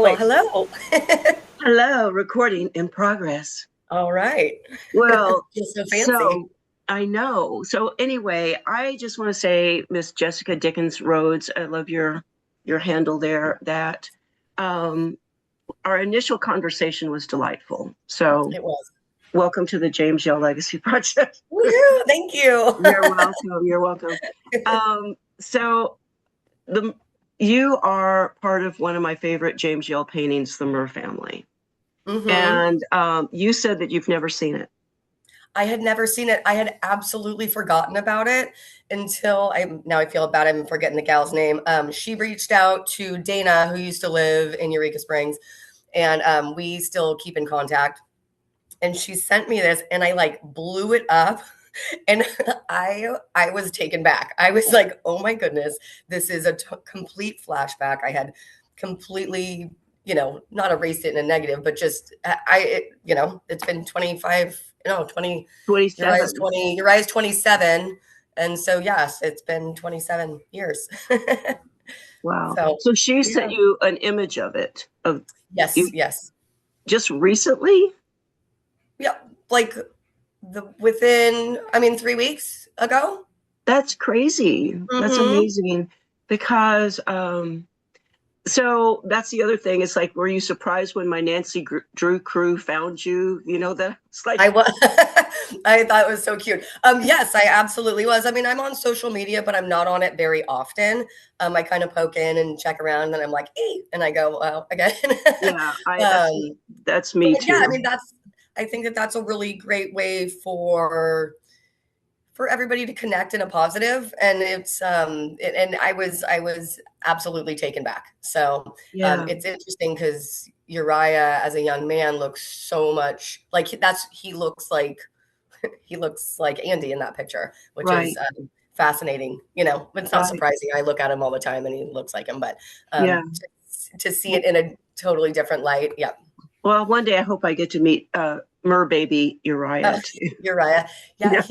Well, Wait, hello. hello, recording in progress. All right. Well, You're so fancy. so I know. So anyway, I just want to say, Miss Jessica Dickens Rhodes, I love your handle there. That um, our initial conversation was delightful. So It was. welcome to the James Yale Legacy Project. Woohoo! Thank you. You're welcome. You're welcome. So the you are part of one of my favorite James Yale paintings, the Mer family. hmm And you said that you've never seen it. I had never seen it. I had absolutely forgotten about it until I feel bad. I'm forgetting the gal's name. She reached out to Dana, who used to live in Eureka Springs, and we still keep in contact. And she sent me this, and I like blew it up. And I was taken back. I was like, "Oh my goodness, this is a complete flashback." I had completely, not erased it in a negative, but just it's been 25, 20. 27. Your eyes 27, and so yes, it's been 27 years. Wow. So So she yeah, sent you an image of it, of yes, you yes, just recently? yeah, like within, I mean, 3 weeks ago. That's crazy. That's hmm amazing. Because so that's the other thing. It's like, were you surprised when my Drew crew found you? You know, that it's like, I was. I thought it was so cute. Yes, I absolutely was. I mean, I'm on social media, but I'm not on it very often. I kind of poke in and check around, and I'm like, "Hey," and I go, "Well," again. yeah, I um, that's but me yeah, I too. mean, I think that that's a really great way for everybody to connect in a positive, and and I was absolutely taken back. So Yeah, it's interesting because Uriah as a young man looks so much like he looks like he looks like Andy in that picture, which is right, fascinating. It's not right. surprising. I look at him all the time and he looks like him, but Yeah. to see it in a totally different light. Yeah. Well, one day I hope I get to meet Mer baby Uriah too. Uriah. Yeah, Yeah.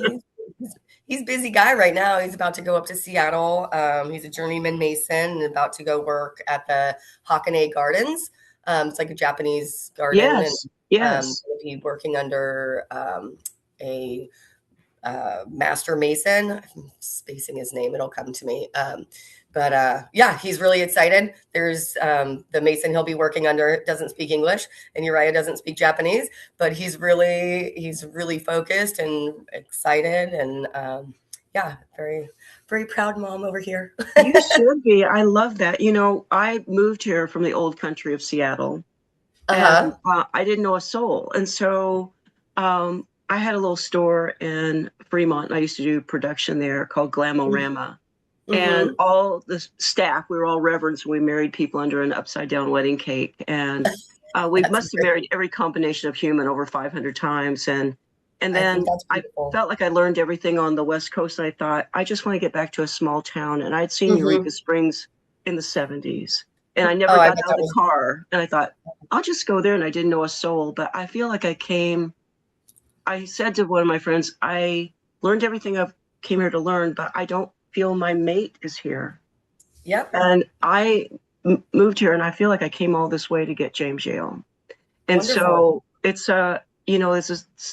he's a busy guy right now. He's about to go up to Seattle. He's a journeyman mason and about to go work at the Hakone Gardens. It's like a Japanese garden, and Yes. Yes. he'll be working under a master mason. I'm spacing his name; it'll come to me. But yeah, he's really excited. There's the mason he'll be working under doesn't speak English, and Uriah doesn't speak Japanese, but he's really focused and excited, and yeah, very very proud mom over here. You should be. I love that. You know, I moved here from the old country of Seattle, and Uh-huh. I didn't know a soul. And so I had a little store in Fremont, and I used to do production there called Glamorama. And Mm-hmm. all the staff, we were all reverends. We married people under an upside down wedding cake. And we That's must have great. married every combination of human over 500 times. And I think then that's I beautiful. felt like I learned everything on the West Coast. And I thought, I just want to get back to a small town. And I'd seen Mm-hmm. Eureka Springs in the 70s. And I Oh, never I got bet out of that the was. car. And I thought, I'll just go there. And I didn't know a soul. But I feel like I said to one of my friends, I learned everything I've came here to learn, but I don't feel my mate is here. Yep. And I moved here, and I feel like I came all this way to get James Yale. And Wonderful. so it's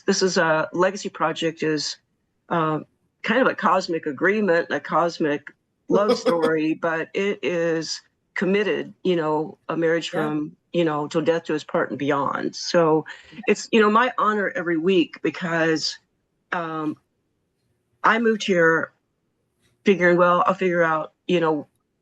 this is a legacy project is uh, kind of a cosmic agreement, a cosmic love story, but it is committed, a marriage Yeah. from, till death do us part and beyond. So it's, my honor every week because um, I moved here figuring, well, I'll figure out,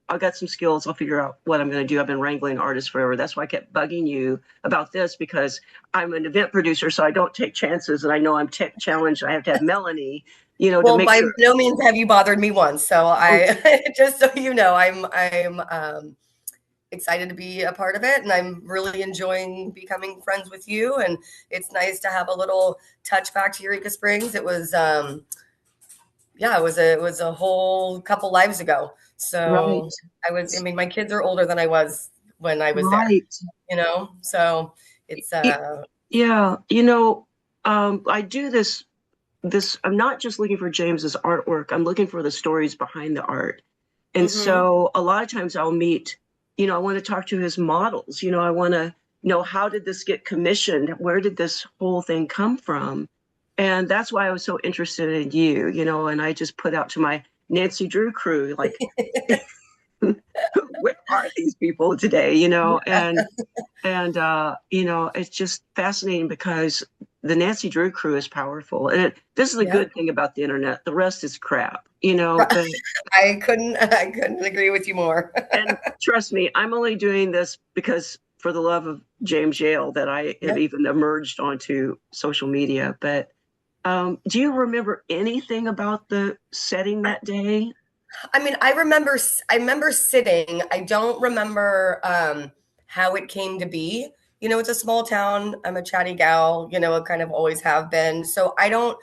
I've got some skills. I'll figure out what I'm going to do. I've been wrangling artists forever. That's why I kept bugging you about this because I'm an event producer, so I don't take chances. And I know I'm tech challenged. I have to have Melanie, to Well, make by sure. no means have you bothered me once. So Oh, I just so you know, I'm excited to be a part of it, and I'm really enjoying becoming friends with you. And it's nice to have a little touch back to Eureka Springs. It was yeah, it was a whole couple lives ago. right, So I mean, my kids are older than I was when I was there, right. So it's Y- Yeah, I do this. I'm not just looking for James's artwork. I'm looking for the stories behind the art. And mhm. so a lot of times I'll meet I want to talk to his models. I want to know, how did this get commissioned? Where did this whole thing come from? And that's why I was so interested in you, and I just put out to my Nancy Drew crew, like, where are these people today? And it's just fascinating because the Nancy Drew crew is powerful. And this is a Yeah. good thing about the internet. The rest is crap, Right. but I couldn't agree with you more. and trust me, I'm only doing this because for the love of James Yale that I have Yeah. even emerged onto social media. But do you remember anything about the setting that day? I mean, I remember sitting. I don't remember how it came to be. It's a small town. I'm a chatty gal, I kind of always have been. So I don't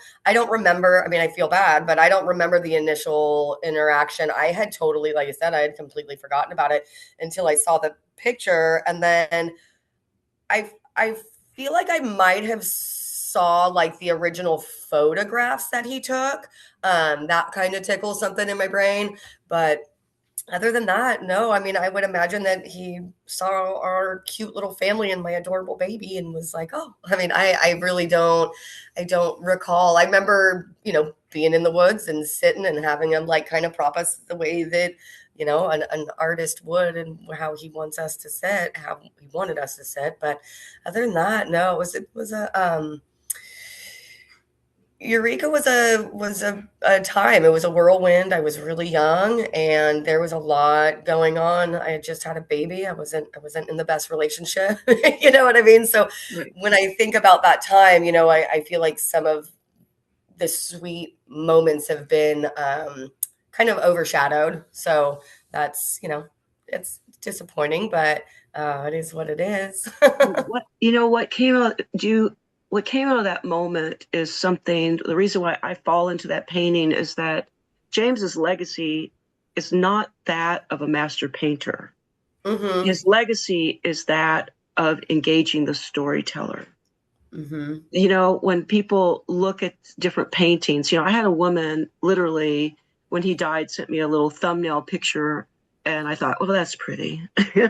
remember. I mean, I feel bad, but I don't remember the initial interaction. I had totally, like I said, I had completely forgotten about it until I saw the picture. And then I feel like I might have saw like the original photographs that he took. That kind of tickles something in my brain. But other than that, no. I mean, I would imagine that he saw our cute little family and my adorable baby and was like, "Oh." I mean, I really don't recall. I remember, being in the woods and sitting and having him like kind of prop us the way that, an artist would and how he wants us to sit, how he wanted us to sit. But other than that, no, it was a Eureka was a time. It was a whirlwind. I was really young and there was a lot going on. I had just had a baby. I wasn't in the best relationship. You know what I mean? So Right. when I think about that time, I feel like some of the sweet moments have been kind of overshadowed. So it's disappointing, but it is what it is. What came out of that moment is something. The reason why I fall into that painting is that James's legacy is not that of a master painter. Hmm. His legacy is that of engaging the storyteller. Hmm. When people look at different paintings, I had a woman literally, when he died, sent me a little thumbnail picture, and I thought, well, that's pretty. Okay.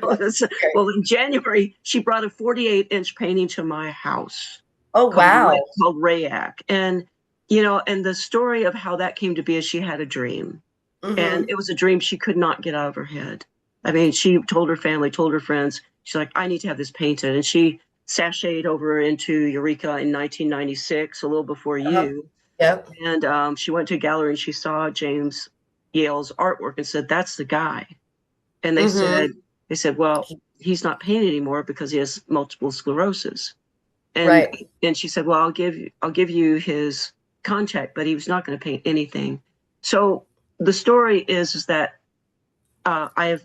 Well, in January, she brought a 48-inch painting to my house Oh, called wow. called Rayak, and the story of how that came to be is she had a dream, and Hmm. it was a dream she could not get out of her head. I mean, she told her family, told her friends, she's like, I need to have this painted. And she sashayed over into Eureka in 1996, a little before Uh-huh. you. Yep. And she went to a gallery and she saw James Yale's artwork and said, that's the guy. And Mhm. they said, well, he's not painting anymore because he has multiple sclerosis. And Right. and she said, well, I'll give you his contact, but he was not going to paint anything. So the story is that I have,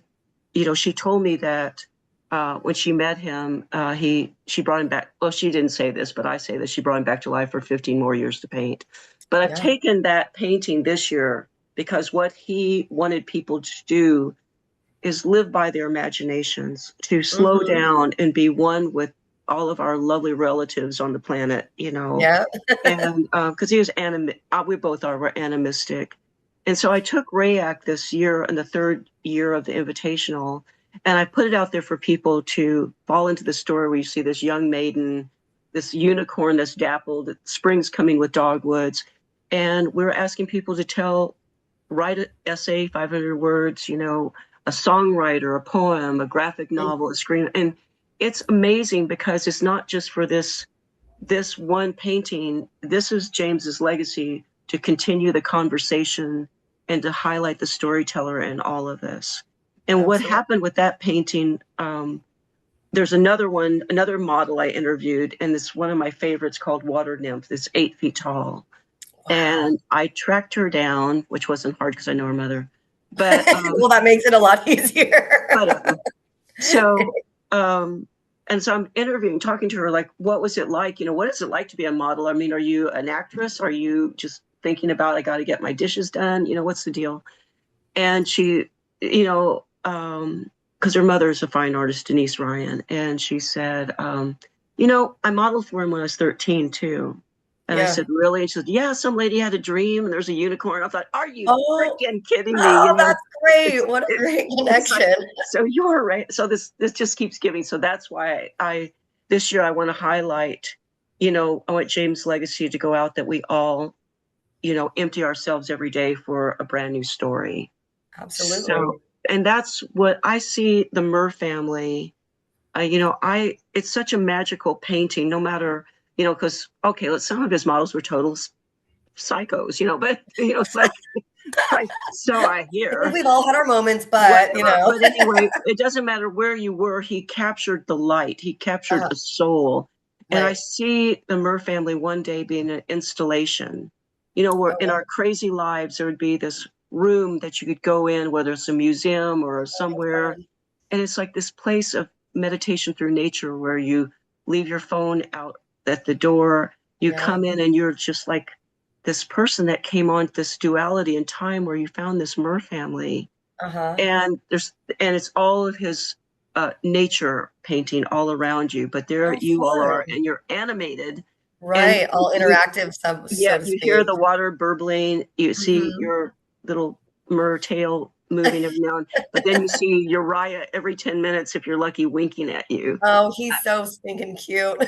she told me that when she met him, she brought him back. Well, she didn't say this, but I say that she brought him back to life for 15 more years to paint. But I've Yeah. taken that painting this year because what he wanted people to do is live by their imaginations, to slow Mhm. down and be one with all of our lovely relatives on the planet, Yeah. and because he was we both are, we're animistic. And so I took Rayak this year in the third year of the invitational, and I put it out there for people to fall into the story where you see this young maiden, this unicorn that's dappled, spring's coming with dogwoods. And we're asking people to write an essay, 500 words, a songwriter, a poem, a graphic Mm. novel, a screen. And it's amazing because it's not just for this one painting. This is James's legacy to continue the conversation and to highlight the storyteller in all of this. And what Absolutely. happened with that painting, there's another model I interviewed, and it's one of my favorites called Water Nymph. It's 8 feet tall. Wow. And I tracked her down, which wasn't hard because I know her mother. But Well, that makes it a lot whatever. easier. So, um, and so I'm interviewing, talking to her, like, what was it like? What is it like to be a model? I mean, are you an actress? Are you just thinking about, I got to get my dishes done? What's the deal? And she, because her mother is a fine artist, Donice Ryan, and she said, I modeled for him when I was 13 too. And I Yeah. said, really? And she said, yeah, some lady had a dream and there's a unicorn. I thought, are you Oh, freaking kidding me? oh, that's It's great. What a it, great it's like, connection. so you're right. So this just keeps giving. So that's why I this year I want to highlight, I want James' legacy to go out, that we all, empty ourselves every day for a brand new story. Absolutely. So, and that's what I see the Mer family. It's such a magical painting, no matter, because, okay, some of his models were total psychos, but, it's like, so I I think hear. we've all had our moments, but Whatever. But anyway, it doesn't matter where you were. He captured the light. He captured uh, a soul. And I right. see the Mer family one day being an installation. Where in Oh, our crazy lives, there would be this room that you could go in, whether it's a museum or that's somewhere. fun. And it's like this place of meditation through nature where you leave your phone out at the door. You Yeah. come in and you're just like this person that came on this duality in time where you found this Mer family, Uh-huh. and it's all of his nature painting all around you, but there Oh, you all are, fun. and you're animated, and Right. All you interactive, yeah, so to you hear speak. the water burbling, you see Hmm. your little mer tail moving every now and, but then you see Uriah every 10 minutes, if you're lucky, winking at you. Oh, he's so stinking cute.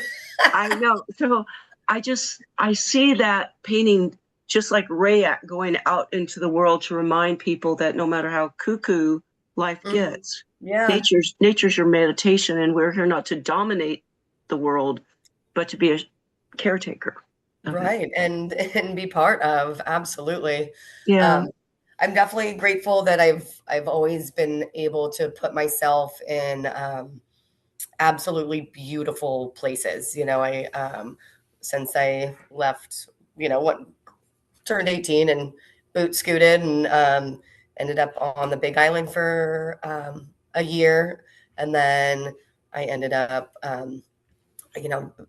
I know. So I see that painting just like Rayak going out into the world to remind people that no matter how cuckoo life Mhm. gets, Yeah. nature's your meditation, and we're here not to dominate the world, but to be a caretaker of it. Right. And be part of. Absolutely. Yeah. Um, I'm definitely grateful that I've always been able to put myself in absolutely beautiful places. I since I left, what turned 18 and boot scooted and ended up on the Big Island for a year, and then I ended up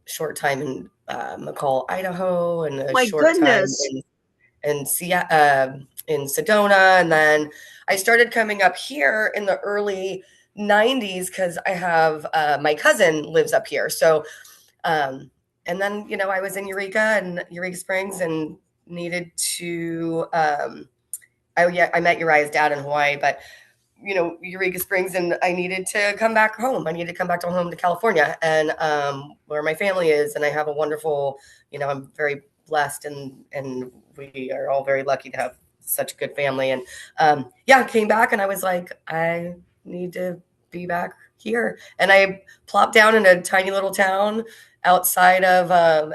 short time in McCall, Idaho, and a My short time goodness. in Sedona, and then I started coming up here in the early '90s because I have my cousin lives up here. So, um, and then I was in Eureka Springs, and needed to. I met Uriah's dad in Hawaii, but Eureka Springs, and I needed to come back home. I needed to come back to home to California, and where my family is, and I have a wonderful. I'm very blessed, and we are all very lucky to have such a good family. And yeah, came back, and I was like, I need to be back here, and I plopped down in a tiny little town outside of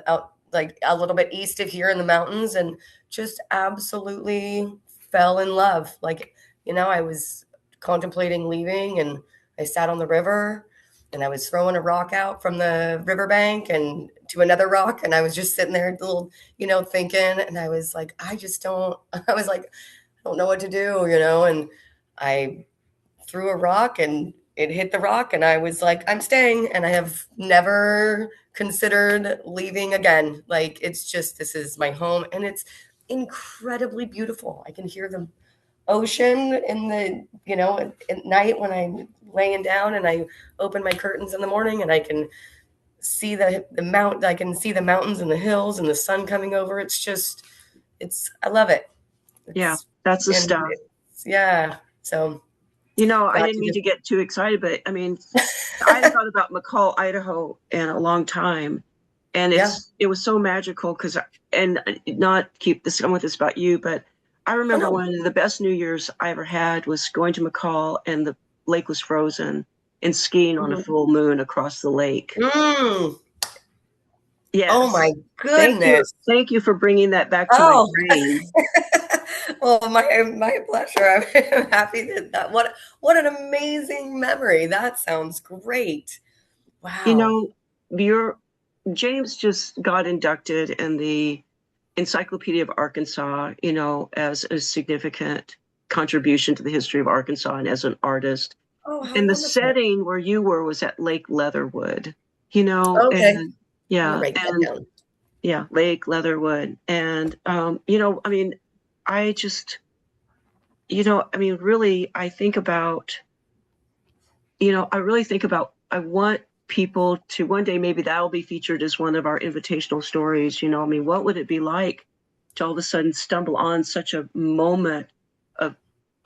out like a little bit east of here in the mountains, and just absolutely fell in love. Like I was contemplating leaving, and I sat on the river, and I was throwing a rock out from the riverbank and to another rock, and I was just sitting there, little, thinking, and I was like, I just don't. I was like, I don't know what to do, and I threw a rock, and it hit the rock, and I was like, I'm staying, and I have never considered leaving again. Like, it's just, this is my home, and it's incredibly beautiful. I can hear the ocean in the at night when I'm laying down, and I open my curtains in the morning, and I can see I can see the mountains and the hills and the sun coming over. It's just, I love it. Yeah, It's that's the and stuff. yeah, so I glad didn't to mean just to get too excited, but I mean, I hadn't thought about McCall, Idaho in a long time. And yeah. it was so magical because, and not keep this, I want this about you, but I Oh remember no. one of the best New Year's I ever had was going to McCall, and the lake was frozen, and skiing on a Mhm. full moon across the lake. Mm. Oh Yes. my goodness. Thank you for bringing that back to my Oh. brain. Well, my pleasure. I'm happy what an amazing memory. That sounds great. You Wow. know, your James just got inducted in the Encyclopedia of Arkansas, as a significant contribution to the history of Arkansas and as an artist. Oh, how And the wonderful. setting where you were was at Lake Leatherwood, Okay. and I'm gonna yeah, write that and down. yeah, Lake Leatherwood. And, I mean, I just, I mean, really, I really think about, I want people to one day, maybe that'll be featured as one of our invitational stories. You know, I mean, what would it be like to all of a sudden stumble on such a moment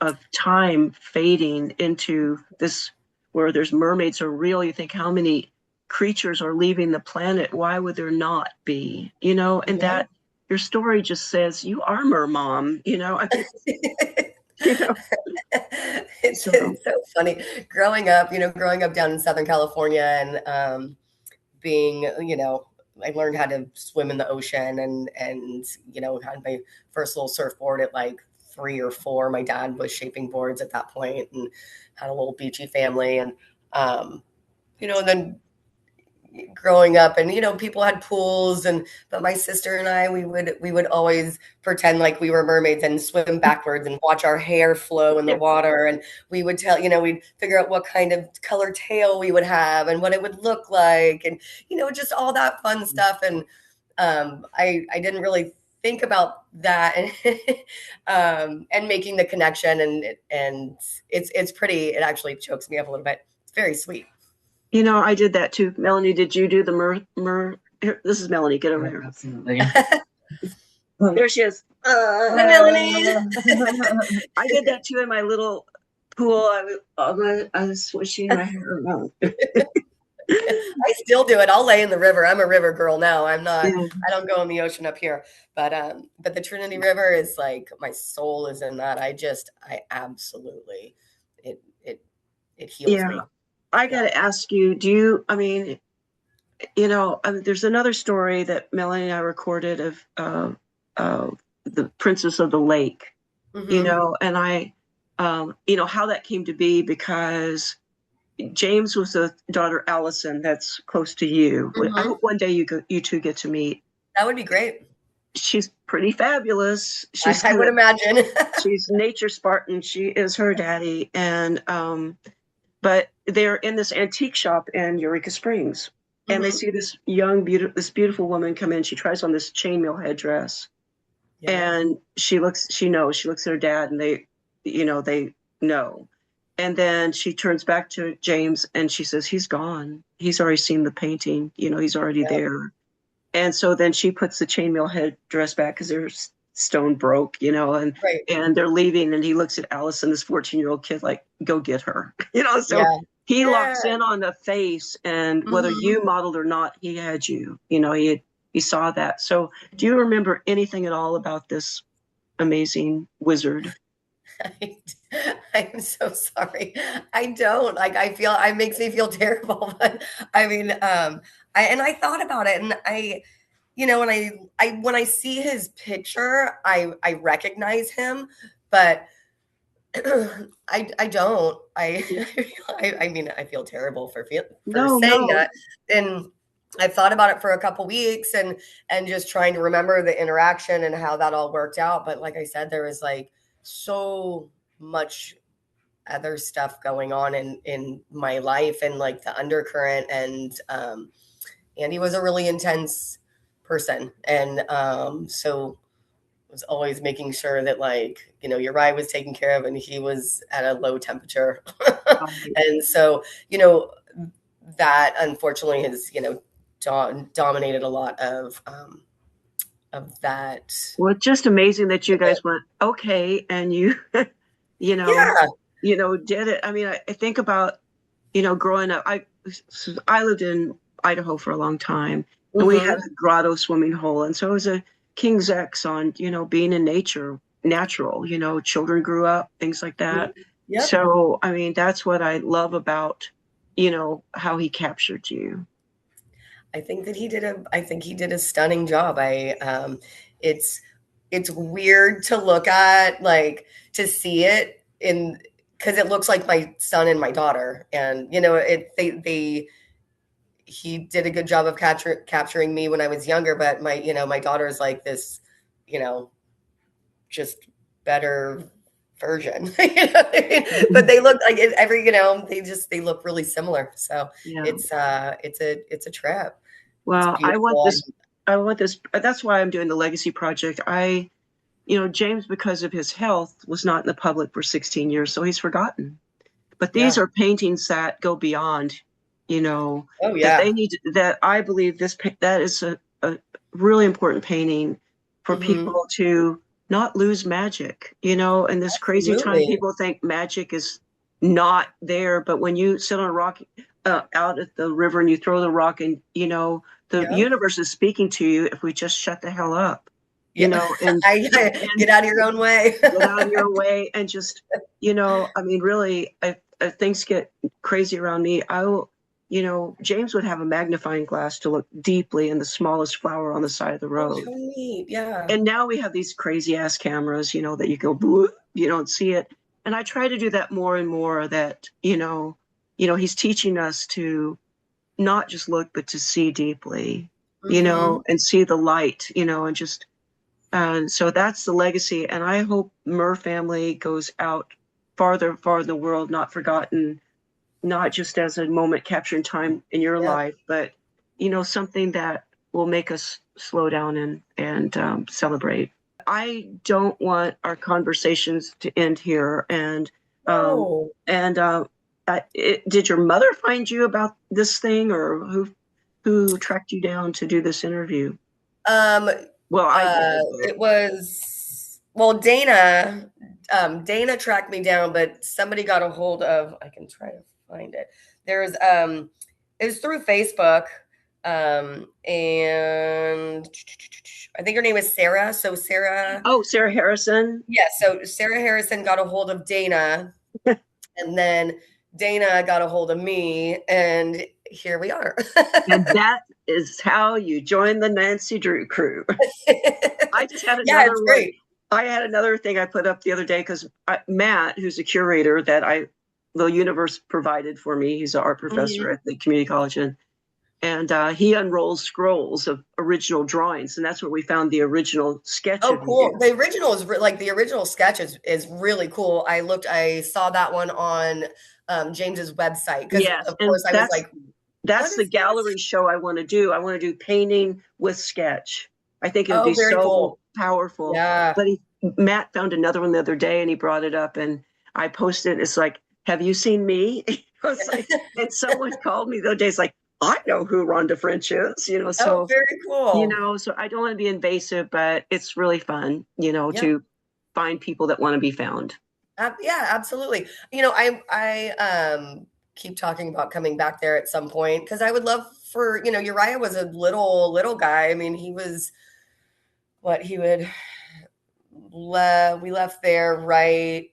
of time fading into this where there's mermaids are real? You think how many creatures are leaving the planet? Why would there not be? You know, and Yeah. that your story just says you are Mer Mom. You know, I mean, you know, so It's so funny. Growing up down in Southern California and being, I learned how to swim in the ocean and had my first little surfboard at like 3 or 4. My dad was shaping boards at that point and had a little beachy family and then growing up and people had pools but my sister and I we would always pretend like we were mermaids and swim backwards and watch our hair flow in the yeah, water and we would we'd figure out what kind of color tail we would have and what it would look like and just all that fun stuff and I didn't really think about that and making the connection and it's pretty. It actually chokes me up a little bit. It's very sweet. you know, I did that too. Melanie, did you do the mer? Here, this is Melanie. Get over here. Absolutely. There she is. Hi, Melanie. I did that too in my little pool. I was swishing my hair around. I still do it. I'll lay in the river. I'm a river girl now. I'm not. Yeah. I don't go in the ocean up here. But the Trinity River is like my soul is in that. I absolutely it heals Yeah. me. I Yeah. got to ask you, I mean, there's another story that Melanie and I recorded of the Princess of the Lake, Mm-hmm. and how that came to be because James was a daughter, Allison, that's close to you. I Mm-hmm. hope one day you two get to meet. That would be great. She's pretty fabulous. I would imagine. She's nature Spartan. She is her daddy, and but they're in this antique shop in Eureka Springs, and they Mm-hmm. see this this beautiful woman come in. She tries on this chainmail headdress, Yeah. and she knows. She looks at her dad, and they know. And then she turns back to James, and she says, "He's gone. He's already seen the painting. He's already Yeah. there." And so then she puts the chainmail headdress back because they're stone broke, and Right. they're leaving. And he looks at Allison, this 14-year-old kid, like, go get her, So Yeah. he Yeah. locks in on the face, and whether Mm-hmm. you modeled or not, he had you. He saw that. So, do you remember anything at all about this amazing wizard? I, I'm so sorry. I don't like. I feel it makes me feel terrible. But I mean, I thought about it, and when I see his picture, I recognize him, but I don't. I mean, I feel terrible for No, saying no. that, and I've thought about it for a couple weeks, and just trying to remember the interaction and how that all worked out. But like I said, there was like so much other stuff going on in my life and like the undercurrent and Andy was a really intense person and so was always making sure that Uriah was taken care of and he was at a low temperature and so that unfortunately has dominated a lot of that. Well, it's just amazing that you guys went okay, and you, you know, Yeah. did it. I mean, I think about, growing up. I lived in Idaho for a long time, and we had Hmm. a grotto swimming hole, and so it was a King's X on, being in nature, natural. Children grew up, things like that. Yep. So, I mean, that's what I love about, how he captured you. I think he did a stunning job. It's it's weird to look at, like to see it in because it looks like my son and my daughter, and they he did a good job of capturing me when I was younger, but my daughter is like this, you know, just better version. What I mean? But they look like they look really similar. So Yeah. it's a trip. It's Well, I want beautiful. this. I want this. That's why I'm doing the legacy project. James, because of his health, was not in the public for 16 years, so he's forgotten. But these Yeah. are paintings that go beyond, Oh that they yeah. need that I believe that is a really important painting for Hmm. people to not lose magic. In this crazy time, Absolutely. people think magic is not there, but when you sit on a rock out at the river and you throw the rock, and the Yep. universe is speaking to you if we just shut the hell up, Yeah. and Get out of your own way. get out of your way and just, I mean, really, if things get crazy around me, I will, James would have a magnifying glass to look deeply in the smallest flower on the side of the Oh, road. how neat. Yeah. And now we have these crazy ass cameras, that you go, "Boo," you don't see it. And I try to do that more and more, that, he's teaching us to not just look, but to see deeply, Hmm. and see the light, and just, so that's the legacy. And I hope Mer family goes out farther and farther in the world, not forgotten, not just as a moment capturing time in your Yep. life, but, something that will make us slow down and celebrate. I don't want our conversations to end here. Oh. And did your mother find you about this thing, or who tracked you down to do this interview? Um, Well, I did, but it was well, Dana tracked me down, but somebody got a hold of, I can try to find it. There's it was through Facebook. And I think her name is Sarah. So Sarah, oh, Sarah Harrison. yeah, so Sarah Harrison got a hold of Dana, and then Dana got a hold of me, and here we are. And that is how you join the Nancy Drew crew. I just had Yeah, another it's one. great. I had another thing I put up the other day because Matt, who's a curator that the universe provided for me, he's an art professor Mhm. at the community college, and he unrolls scrolls of original drawings, and that's where we found the original sketch Oh, of cool. you. The original is like the original sketch is really cool. I saw that one on James's website because Yes, of and course I was that's like, what that's the is this? gallery show I want to do. I want to do painting with sketch. I think it would Oh, be very so cool. powerful. Yeah. But Matt found another one the other day, and he brought it up, and I posted. It's like, have you seen me? I was like, and someone called me the other day. It's like, I know who Rhonda French is. Oh, So very cool. so I don't want to be invasive, but it's really fun, Yep. to find people that want to be found. Yeah, absolutely. I keep talking about coming back there at some point because I would love for, Uriah was a little guy. I mean, he was what he would we left there right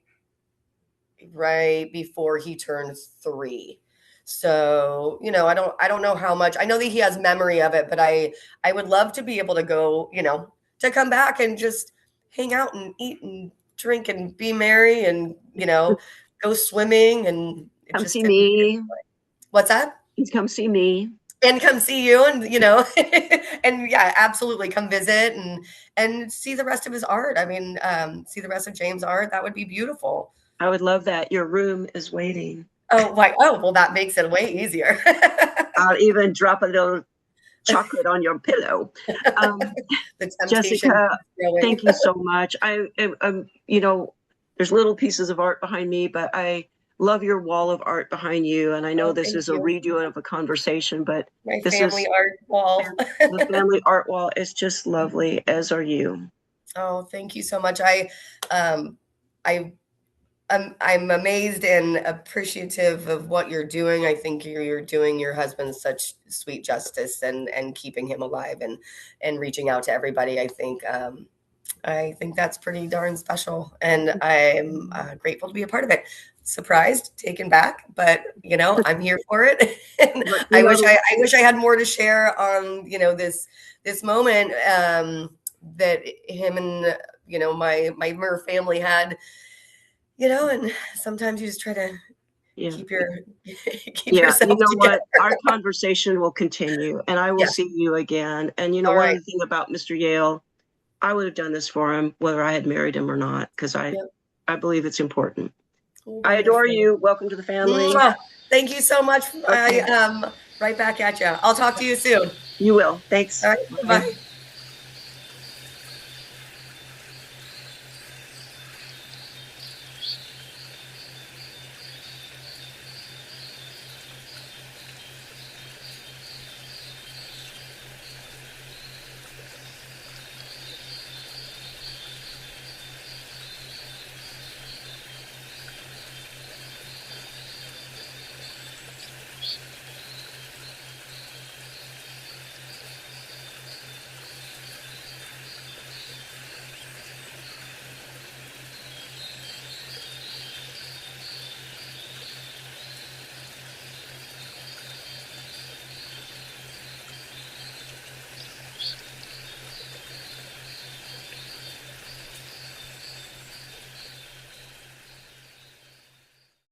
before he turned 3. So, I don't know how much. I know that he has memory of it, but I would love to be able to go, to come back and just hang out and eat and drink and be merry and, go swimming and Come just see me. what's that? Please come see me. And come see you and, and yeah, absolutely come visit and see the rest of his art. I mean, see the rest of James' art. That would be beautiful. I would love that. Your room is waiting. Oh, why? Oh, well, that makes it way easier. I'll even drop a little chocolate on your pillow. Um, The temptation Jessica, keeps growing. thank you so much. There's little pieces of art behind me, but I love your wall of art behind you. And I know Oh, this thank is a you. redo of a conversation, but My this family is art wall. the family art wall is just lovely, as are you. Oh, thank you so much. Um, I I'm amazed and appreciative of what you're doing. I think you're doing your husband such sweet justice and keeping him alive and reaching out to everybody. I think that's pretty darn special, and I'm grateful to be a part of it. Surprised, taken back, but I'm here for it. And But I wish I had more to share on this moment that him and my Mer family had. And sometimes you just try to yeah. keep your keep Yeah, you yourself know together. what? Our conversation will continue, and I will Yeah. see you again. And All one right. other thing about Mr. Yale, I would have done this for him whether I had married him or not, because Yep. I believe it's important. Oh, I adore wonderful. you. Welcome to the family. Mwah. Thank you so much. I Okay, right back at you. I'll talk to you soon. you will. Thanks. All right. Bye. Bye.